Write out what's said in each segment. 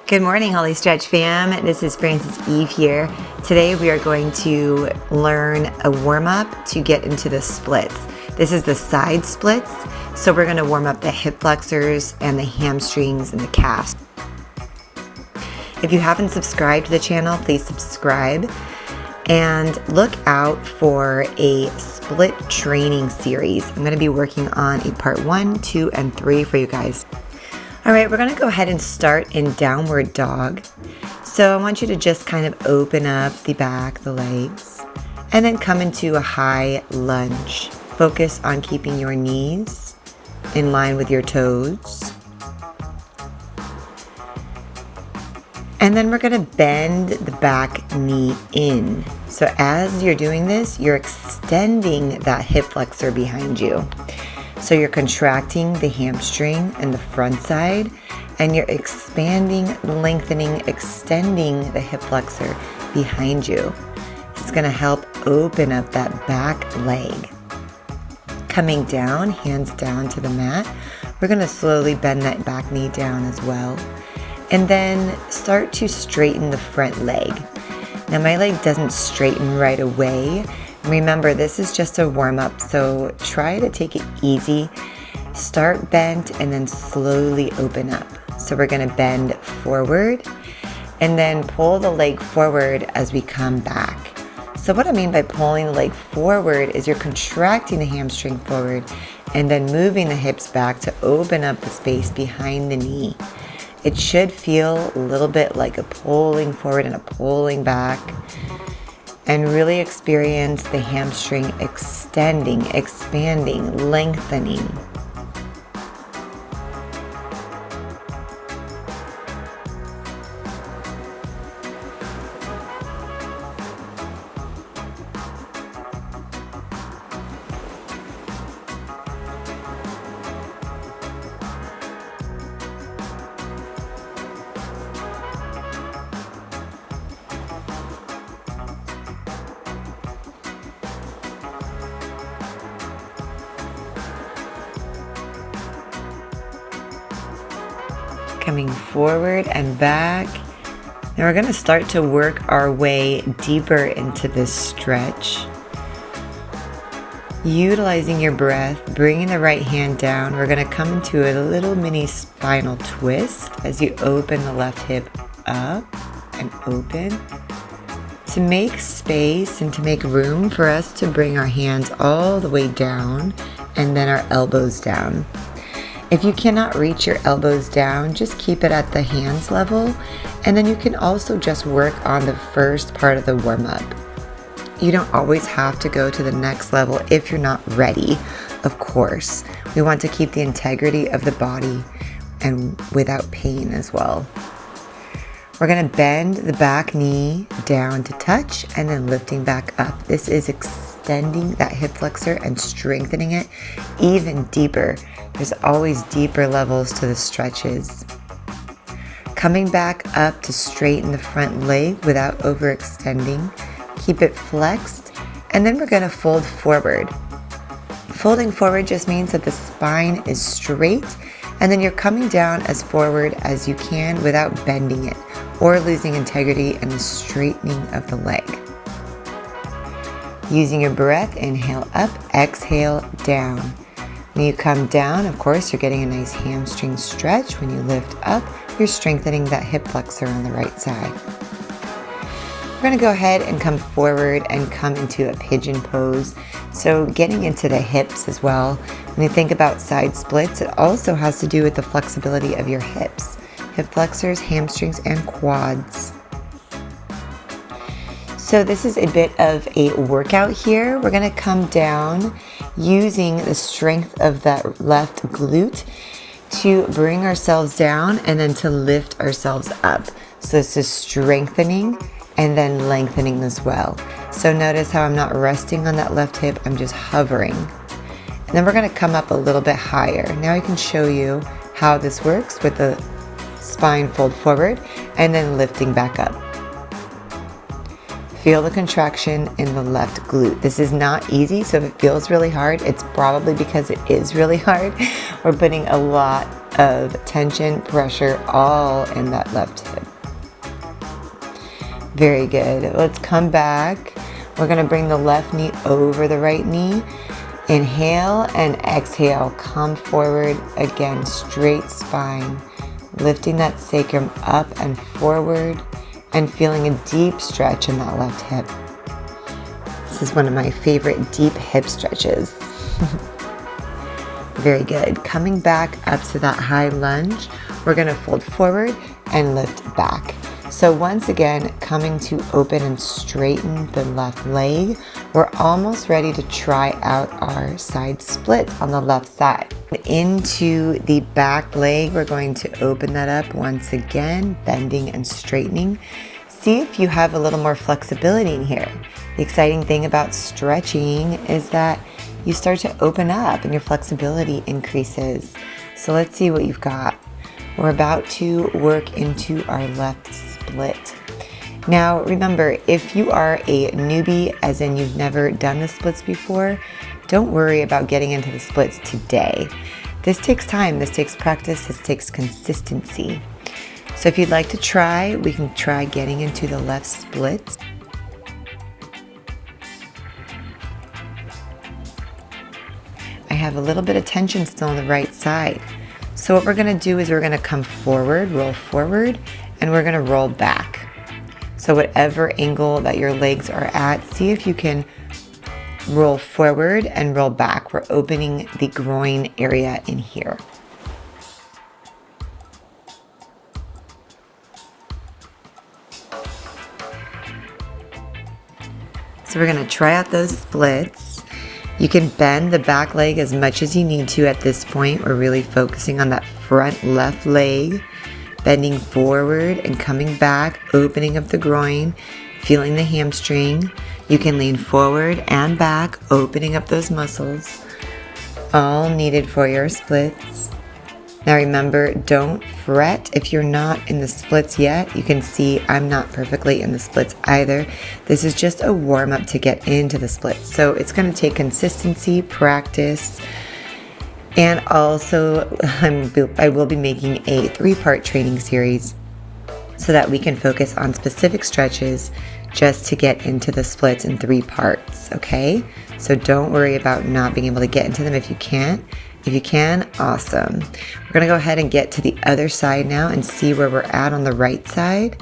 Good morning, Holistretch fam. This is Frances Eve here. Today we are going to learn a warm-up to get into the splits. This is the side splits, so we're going to warm up the hip flexors and the hamstrings and the calves. If you haven't subscribed to the channel, please subscribe and look out for a split training series. I'm going to be working on a part 1, 2, and 3 for you guys. All right, we're gonna go ahead and start in downward dog. So I want you to just kind of open up the back, the legs, and then come into a high lunge. Focus on keeping your knees in line with your toes. And then we're gonna bend the back knee in. So as you're doing this, you're extending that hip flexor behind you. So you're contracting the hamstring and the front side, and you're expanding, lengthening, extending the hip flexor behind you. It's going to help open up that back leg. Coming down, hands down to the mat, we're going to slowly bend that back knee down as well. And then start to straighten the front leg. Now my leg doesn't straighten right away. Remember, this is just a warm-up, so try to take it easy. Start bent and then slowly open up. So we're going to bend forward and then pull the leg forward as we come back. So what I mean by pulling the leg forward is you're contracting the hamstring forward and then moving the hips back to open up the space behind the knee. It should feel a little bit like a pulling forward and a pulling back. And really experience the hamstring extending, expanding, lengthening. Coming forward and back. Now we're going to start to work our way deeper into this stretch. Utilizing your breath, bringing the right hand down, we're going to come into a little mini spinal twist as you open the left hip up and open. To make space and to make room for us to bring our hands all the way down and then our elbows down. If you cannot reach your elbows down, just keep it at the hands level, and then you can also just work on the first part of the warm-up. You don't always have to go to the next level if you're not ready, of course. We want to keep the integrity of the body and without pain as well. We're going to bend the back knee down to touch and then lifting back up. This is extending that hip flexor and strengthening it even deeper. There's always deeper levels to the stretches. Coming back up to straighten the front leg without overextending. Keep it flexed, and then we're going to fold forward. Folding forward just means that the spine is straight, and then you're coming down as forward as you can without bending it or losing integrity in the straightening of the leg. Using your breath, inhale up, exhale down. When you come down, of course, you're getting a nice hamstring stretch. When you lift up, you're strengthening that hip flexor on the right side. We're going to go ahead and come forward and come into a pigeon pose. So getting into the hips as well. When you think about side splits, it also has to do with the flexibility of your hips. Hip flexors, hamstrings, and quads. So this is a bit of a workout here. We're going to come down using the strength of that left glute to bring ourselves down and then to lift ourselves up. So this is strengthening and then lengthening as well. So notice how I'm not resting on that left hip, I'm just hovering. And then we're going to come up a little bit higher. Now I can show you how this works with the spine fold forward and then lifting back up. Feel the contraction in the left glute. This is not easy, so if it feels really hard, it's probably because it is really hard. We're putting a lot of tension, pressure, all in that left hip. Very good. Let's come back. We're going to bring the left knee over the right knee. Inhale and exhale. Come forward again, straight spine. Lifting that sacrum up and forward and feeling a deep stretch in that left hip. This is one of my favorite deep hip stretches. Very good. Coming back up to that high lunge, we're going to fold forward and lift back. So once again, coming to open and straighten the left leg. We're almost ready to try out our side splits on the left side. Into the back leg, we're going to open that up once again, bending and straightening. See if you have a little more flexibility in here. The exciting thing about stretching is that you start to open up and your flexibility increases. So let's see what you've got. We're about to work into our left split. Now remember, if you are a newbie, as in you've never done the splits before, don't worry about getting into the splits today. This takes time, this takes practice, this takes consistency. So if you'd like to try, we can try getting into the left splits. I have a little bit of tension still on the right side. So what we're going to do is we're going to come forward, roll forward, and we're going to roll back. So whatever angle that your legs are at, see if you can roll forward and roll back. We're opening the groin area in here. So we're going to try out those splits. You can bend the back leg as much as you need to at this point. We're really focusing on that front left leg, bending forward and coming back, opening up the groin, feeling the hamstring. You can lean forward and back, opening up those muscles, all needed for your splits. Now remember, don't fret if you're not in the splits yet. You can see I'm not perfectly in the splits either. This is just a warm-up to get into the splits. So it's going to take consistency, practice, and also I will be making a 3-part training series so that we can focus on specific stretches just to get into the splits in 3 parts, okay? So don't worry about not being able to get into them if you can't. If you can, awesome. We're gonna go ahead and get to the other side now and see where we're at on the right side.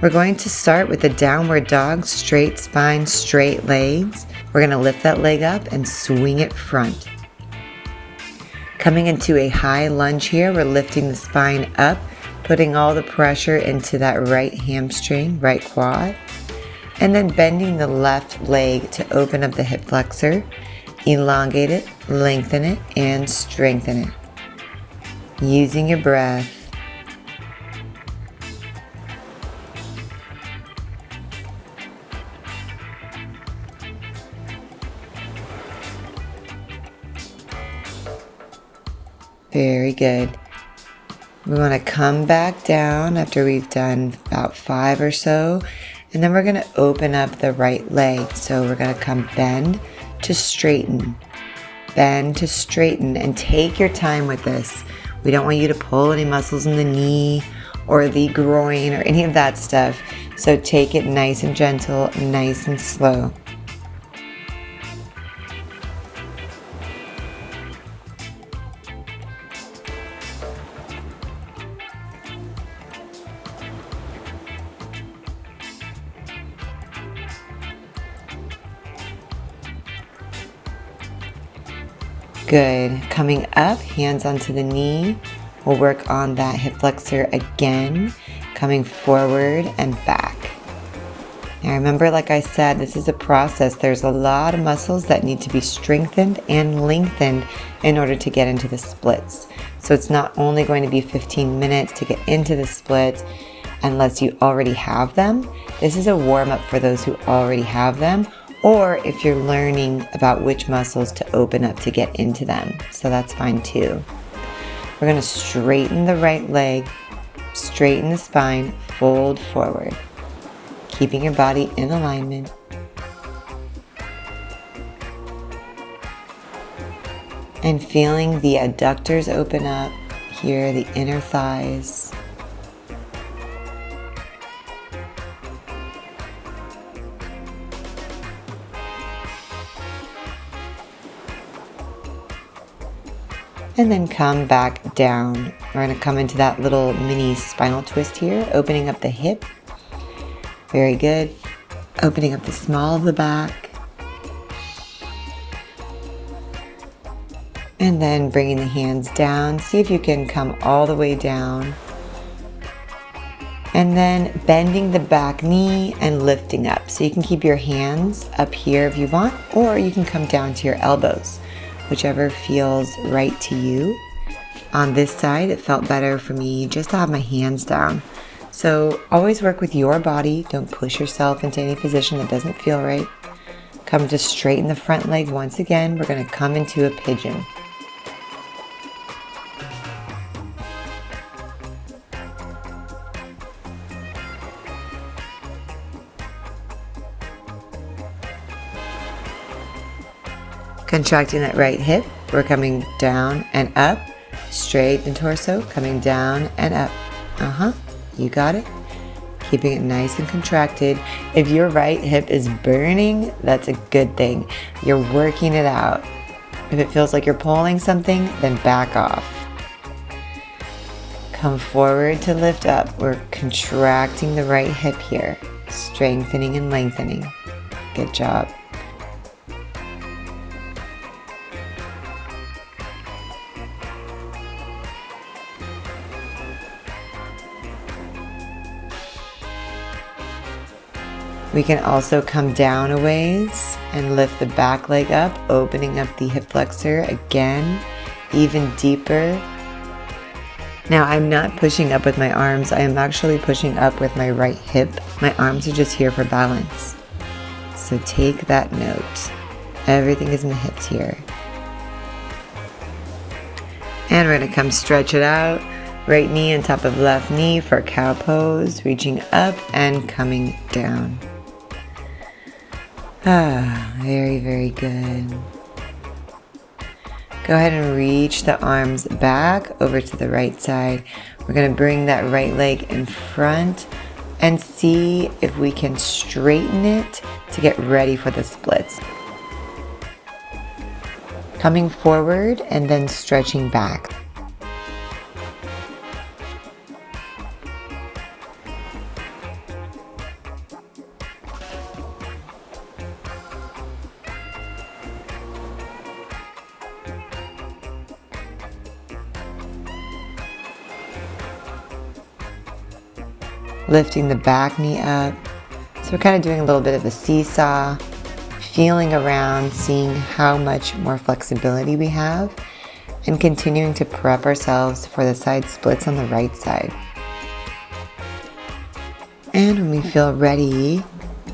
We're going to start with the downward dog, straight spine, straight legs. We're gonna lift that leg up and swing it front. Coming into a high lunge here, we're lifting the spine up, putting all the pressure into that right hamstring, right quad, and then bending the left leg to open up the hip flexor. Elongate it, lengthen it, and strengthen it. Using your breath. Very good. We want to come back down after we've done about 5 or so, and then we're going to open up the right leg. So we're going to come bend to straighten, bend to straighten, and take your time with this. We don't want you to pull any muscles in the knee or the groin or any of that stuff. So take it nice and gentle, nice and slow. Good. Coming up, hands onto the knee. We'll work on that hip flexor again, coming forward and back. Now remember, like I said, this is a process. There's a lot of muscles that need to be strengthened and lengthened in order to get into the splits. So it's not only going to be 15 minutes to get into the splits unless you already have them. This is a warm-up for those who already have them, or if you're learning about which muscles to open up to get into them. So that's fine too. We're going to straighten the right leg, straighten the spine, fold forward, keeping your body in alignment. And feeling the adductors open up here, the inner thighs. And then come back down. We're going to come into that little mini spinal twist here, opening up the hip. Very good. Opening up the small of the back. And then bringing the hands down. See if you can come all the way down. And then bending the back knee and lifting up. So you can keep your hands up here if you want, or you can come down to your elbows, whichever feels right to you. On this side, it felt better for me just to have my hands down. So always work with your body. Don't push yourself into any position that doesn't feel right. Come to straighten the front leg once again. We're going to come into a pigeon. Contracting that right hip, we're coming down and up, straight and torso, coming down and up. You got it. Keeping it nice and contracted. If your right hip is burning, that's a good thing. You're working it out. If it feels like you're pulling something, then back off. Come forward to lift up. We're contracting the right hip here, strengthening and lengthening. Good job. We can also come down a ways and lift the back leg up, opening up the hip flexor again, even deeper. Now I'm not pushing up with my arms, I am actually pushing up with my right hip. My arms are just here for balance. So take that note. Everything is in the hips here. And we're gonna come stretch it out. Right knee on top of left knee for cow pose, reaching up and coming down. Very, very good. Go ahead and reach the arms back over to the right side. We're going to bring that right leg in front and see if we can straighten it to get ready for the splits. Coming forward and then stretching back. Lifting the back knee up. So we're kind of doing a little bit of a seesaw, feeling around, seeing how much more flexibility we have, and continuing to prep ourselves for the side splits on the right side. And when we feel ready,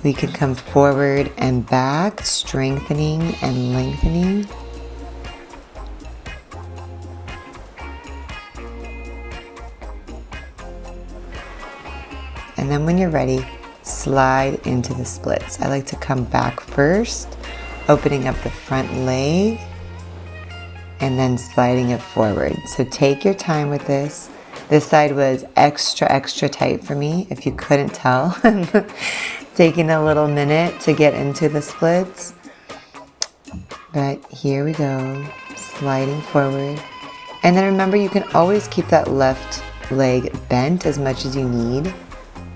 we can come forward and back, strengthening and lengthening. And then when you're ready, slide into the splits. I like to come back first, opening up the front leg, and then sliding it forward. So take your time with this. This side was extra tight for me, if you couldn't tell. Taking a little minute to get into the splits. But here we go, sliding forward. And then remember, you can always keep that left leg bent as much as you need,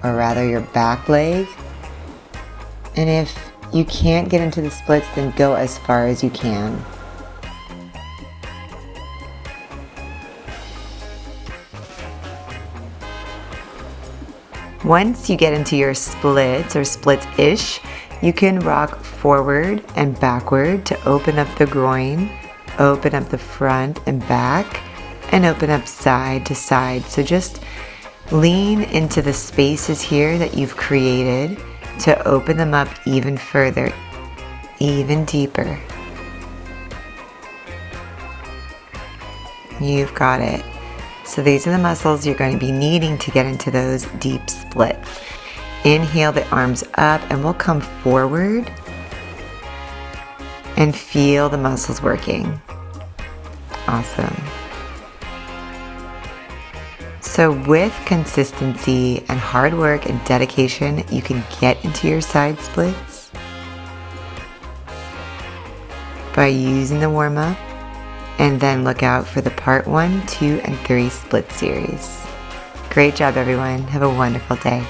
or rather your back leg. And if you can't get into the splits, then go as far as you can. Once you get into your splits or splits-ish, you can rock forward and backward to open up the groin, open up the front and back, and open up side to side. So just lean into the spaces here that you've created to open them up even further, even deeper. You've got it. So these are the muscles you're going to be needing to get into those deep splits. Inhale the arms up and we'll come forward and feel the muscles working. Awesome. So with consistency and hard work and dedication, you can get into your side splits by using the warm up, and then look out for the part 1, 2, and 3 split series. Great job, everyone. Have a wonderful day.